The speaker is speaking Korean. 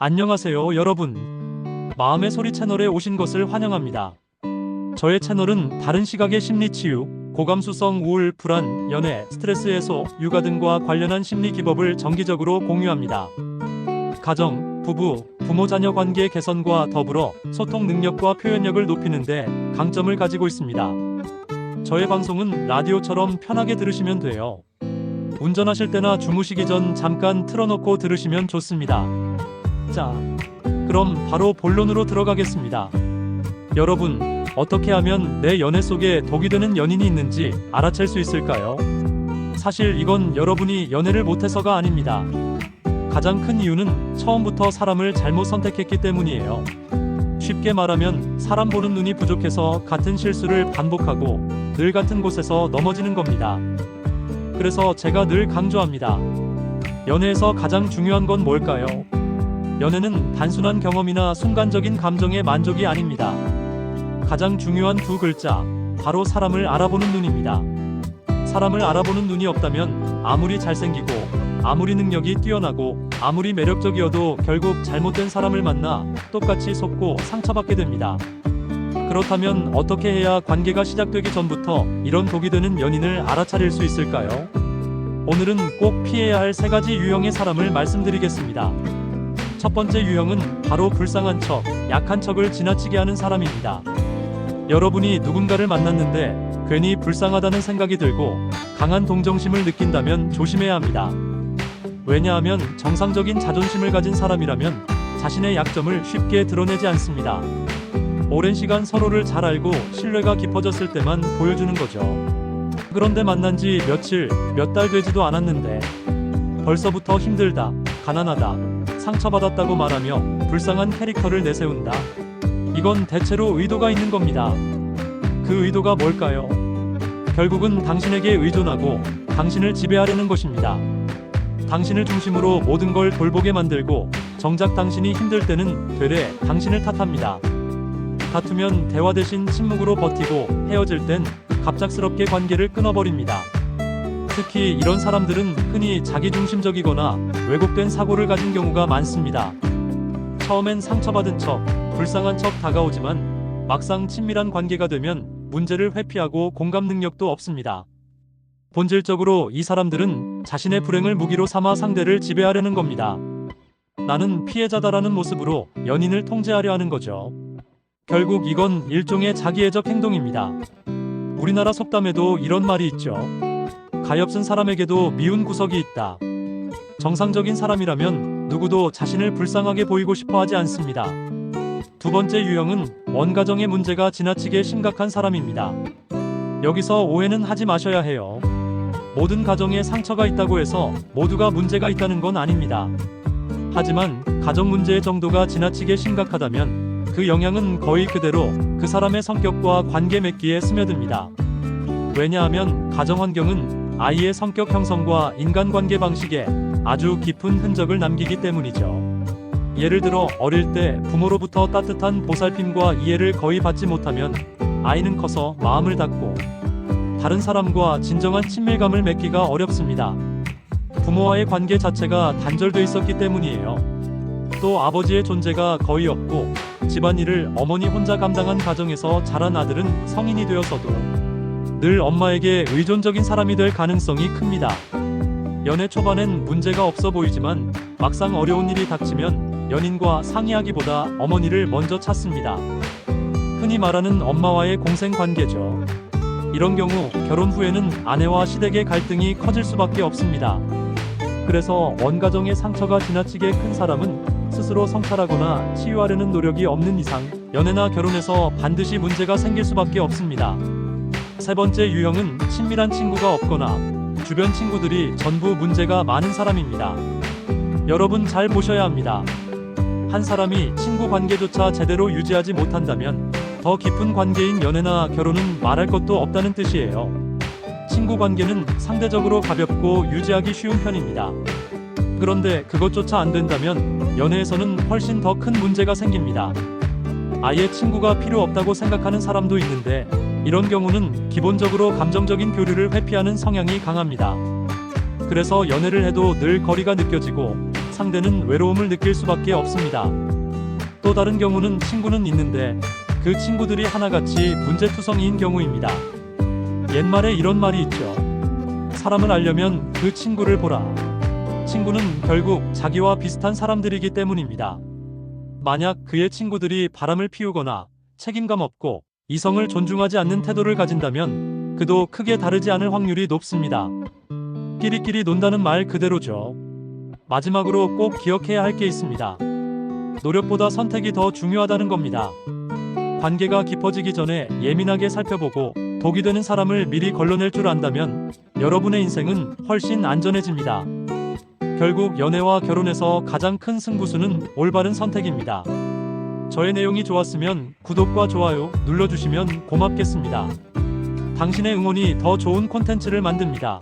안녕하세요, 여러분. 마음의 소리 채널에 오신 것을 환영합니다. 저의 채널은 다른 시각의 심리치유, 고감수성 우울, 불안, 연애, 스트레스 해소, 육아 등과 관련한 심리 기법을 정기적으로 공유합니다. 가정, 부부, 부모-자녀 관계 개선과 더불어 소통 능력과 표현력을 높이는 데 강점을 가지고 있습니다. 저의 방송은 라디오처럼 편하게 들으시면 돼요. 운전하실 때나 주무시기 전 잠깐 틀어놓고 들으시면 좋습니다. 자, 그럼 바로 본론으로 들어가겠습니다. 여러분, 어떻게 하면 내 연애 속에 독이 되는 연인이 있는지 알아챌 수 있을까요? 사실 이건 여러분이 연애를 못해서가 아닙니다. 가장 큰 이유는 처음부터 사람을 잘못 선택했기 때문이에요. 쉽게 말하면 사람 보는 눈이 부족해서 같은 실수를 반복하고 늘 같은 곳에서 넘어지는 겁니다. 그래서 제가 늘 강조합니다. 연애에서 가장 중요한 건 뭘까요? 연애는 단순한 경험이나 순간적인 감정의 만족이 아닙니다. 가장 중요한 두 글자, 바로 사람을 알아보는 눈입니다. 사람을 알아보는 눈이 없다면 아무리 잘생기고 아무리 능력이 뛰어나고 아무리 매력적이어도 결국 잘못된 사람을 만나 똑같이 속고 상처받게 됩니다. 그렇다면 어떻게 해야 관계가 시작되기 전부터 이런 독이 되는 연인을 알아차릴 수 있을까요? 오늘은 꼭 피해야 할 3가지 유형의 사람을 말씀드리겠습니다. 첫 번째 유형은 바로 불쌍한 척, 약한 척을 지나치게 하는 사람입니다. 여러분이 누군가를 만났는데 괜히 불쌍하다는 생각이 들고 강한 동정심을 느낀다면 조심해야 합니다. 왜냐하면 정상적인 자존심을 가진 사람이라면 자신의 약점을 쉽게 드러내지 않습니다. 오랜 시간 서로를 잘 알고 신뢰가 깊어졌을 때만 보여주는 거죠. 그런데 만난 지 며칠, 몇 달 되지도 않았는데 벌써부터 힘들다, 가난하다, 상처받았다고 말하며 불쌍한 캐릭터를 내세운다. 이건 대체로 의도가 있는 겁니다. 그 의도가 뭘까요? 결국은 당신에게 의존하고 당신을 지배하려는 것입니다. 당신을 중심으로 모든 걸 돌보게 만들고 정작 당신이 힘들 때는 되레 당신을 탓합니다. 다투면 대화 대신 침묵으로 버티고 헤어질 땐 갑작스럽게 관계를 끊어버립니다. 특히 이런 사람들은 흔히 자기중심적이거나 왜곡된 사고를 가진 경우가 많습니다. 처음엔 상처받은 척, 불쌍한 척 다가오지만 막상 친밀한 관계가 되면 문제를 회피하고 공감 능력도 없습니다. 본질적으로 이 사람들은 자신의 불행을 무기로 삼아 상대를 지배하려는 겁니다. 나는 피해자다라는 모습으로 연인을 통제하려 하는 거죠. 결국 이건 일종의 자기애적 행동입니다. 우리나라 속담에도 이런 말이 있죠. 가엾은 사람에게도 미운 구석이 있다. 정상적인 사람이라면 누구도 자신을 불쌍하게 보이고 싶어 하지 않습니다. 두 번째 유형은 원가정의 문제가 지나치게 심각한 사람입니다. 여기서 오해는 하지 마셔야 해요. 모든 가정에 상처가 있다고 해서 모두가 문제가 있다는 건 아닙니다. 하지만 가정 문제의 정도가 지나치게 심각하다면 그 영향은 거의 그대로 그 사람의 성격과 관계 맺기에 스며듭니다. 왜냐하면 가정 환경은 아이의 성격 형성과 인간관계 방식에 아주 깊은 흔적을 남기기 때문이죠. 예를 들어 어릴 때 부모로부터 따뜻한 보살핌과 이해를 거의 받지 못하면 아이는 커서 마음을 닫고 다른 사람과 진정한 친밀감을 맺기가 어렵습니다. 부모와의 관계 자체가 단절돼 있었기 때문이에요. 또 아버지의 존재가 거의 없고 집안일을 어머니 혼자 감당한 가정에서 자란 아들은 성인이 되어서도 늘 엄마에게 의존적인 사람이 될 가능성이 큽니다. 연애 초반엔 문제가 없어 보이지만 막상 어려운 일이 닥치면 연인과 상의하기보다 어머니를 먼저 찾습니다. 흔히 말하는 엄마와의 공생 관계죠. 이런 경우 결혼 후에는 아내와 시댁의 갈등이 커질 수밖에 없습니다. 그래서 원가정의 상처가 지나치게 큰 사람은 스스로 성찰하거나 치유하려는 노력이 없는 이상 연애나 결혼에서 반드시 문제가 생길 수밖에 없습니다. 세 번째 유형은 친밀한 친구가 없거나 주변 친구들이 전부 문제가 많은 사람입니다. 여러분 잘 보셔야 합니다. 한 사람이 친구 관계조차 제대로 유지하지 못한다면 더 깊은 관계인 연애나 결혼은 말할 것도 없다는 뜻이에요. 친구 관계는 상대적으로 가볍고 유지하기 쉬운 편입니다. 그런데 그것조차 안 된다면 연애에서는 훨씬 더 큰 문제가 생깁니다. 아예 친구가 필요 없다고 생각하는 사람도 있는데 이런 경우는 기본적으로 감정적인 교류를 회피하는 성향이 강합니다. 그래서 연애를 해도 늘 거리가 느껴지고 상대는 외로움을 느낄 수밖에 없습니다. 또 다른 경우는 친구는 있는데 그 친구들이 하나같이 문제투성이인 경우입니다. 옛말에 이런 말이 있죠. 사람을 알려면 그 친구를 보라. 친구는 결국 자기와 비슷한 사람들이기 때문입니다. 만약 그의 친구들이 바람을 피우거나 책임감 없고 이성을 존중하지 않는 태도를 가진다면 그도 크게 다르지 않을 확률이 높습니다. 끼리끼리 논다는 말 그대로죠. 마지막으로 꼭 기억해야 할 게 있습니다. 노력보다 선택이 더 중요하다는 겁니다. 관계가 깊어지기 전에 예민하게 살펴보고 독이 되는 사람을 미리 걸러낼 줄 안다면 여러분의 인생은 훨씬 안전해집니다. 결국 연애와 결혼에서 가장 큰 승부수는 올바른 선택입니다. 저의 내용이 좋았으면 구독과 좋아요 눌러주시면 고맙겠습니다. 당신의 응원이 더 좋은 콘텐츠를 만듭니다.